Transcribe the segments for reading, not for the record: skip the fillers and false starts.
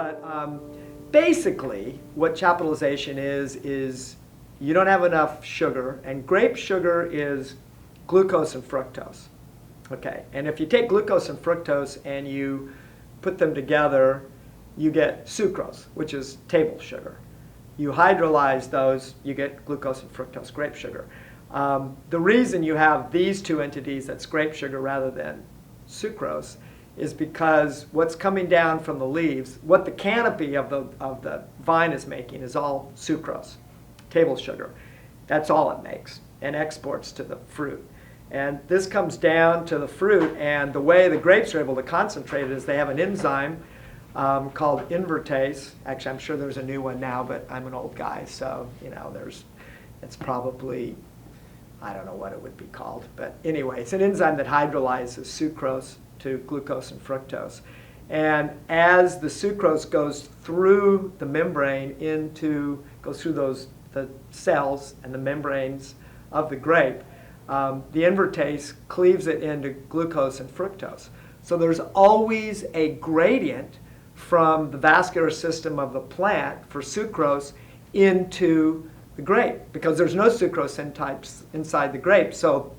But basically, what chaptalization is you don't have enough sugar, and grape sugar is glucose and fructose. Okay, and if you take glucose and fructose and you put them together, you get sucrose, which is table sugar. You hydrolyze those, you get glucose and fructose, grape sugar. The reason you have these two entities, that's grape sugar rather than sucrose, is because what's coming down from the leaves, what the canopy of the vine is making is all sucrose, table sugar. That's all it makes and exports to the fruit. And this comes down to the fruit, and the way the grapes are able to concentrate it is they have an enzyme called invertase. Actually, I'm sure there's a new one now, but I'm an old guy, so it's probably, I don't know what it would be called. But anyway, it's an enzyme that hydrolyzes sucrose to glucose and fructose. And as the sucrose goes through the membrane goes through the cells and the membranes of the grape, the invertase cleaves it into glucose and fructose. So there's always a gradient from the vascular system of the plant for sucrose into the grape, because there's no sucrose inside the grape, so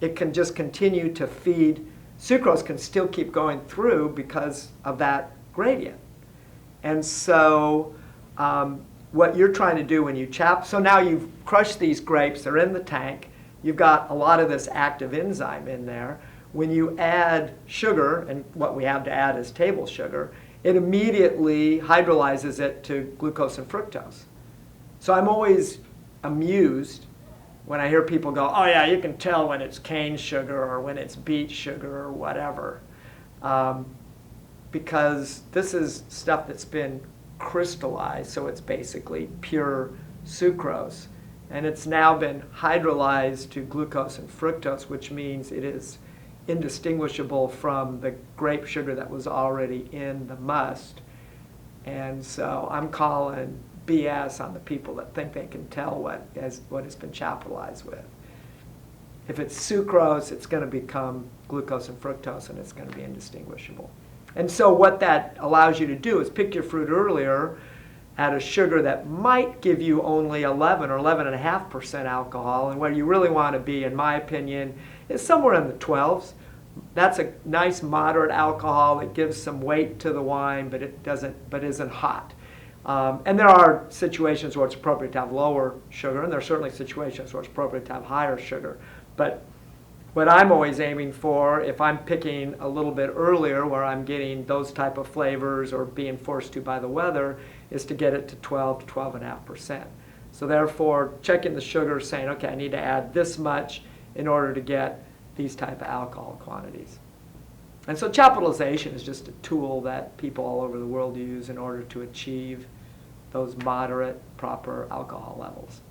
it can just continue to feed. Sucrose can still keep going through because of that gradient. And so what you're trying to do when you so now you've crushed these grapes, they're in the tank, you've got a lot of this active enzyme in there. When you add sugar, and what we have to add is table sugar, it immediately hydrolyzes it to glucose and fructose. So I'm always amused when I hear people go, oh yeah, you can tell when it's cane sugar or when it's beet sugar or whatever. Because this is stuff that's been crystallized, so it's basically pure sucrose. And it's now been hydrolyzed to glucose and fructose, which means it is indistinguishable from the grape sugar that was already in the must. And so I'm calling BS on the people that think they can tell what has been chaptalized with. If it's sucrose, it's going to become glucose and fructose, and it's going to be indistinguishable. And so what that allows you to do is pick your fruit earlier at a sugar that might give you only 11 or 11.5% alcohol, and where you really want to be, in my opinion, is somewhere in the 12s. That's a nice moderate alcohol. It gives some weight to the wine, but isn't hot. And there are situations where it's appropriate to have lower sugar, and there are certainly situations where it's appropriate to have higher sugar. But what I'm always aiming for, if I'm picking a little bit earlier where I'm getting those type of flavors or being forced to by the weather, is to get it to 12 to 12.5%. So therefore, checking the sugar, saying, okay, I need to add this much in order to get these type of alcohol quantities. And so chaptalization is just a tool that people all over the world use in order to achieve those moderate, proper alcohol levels.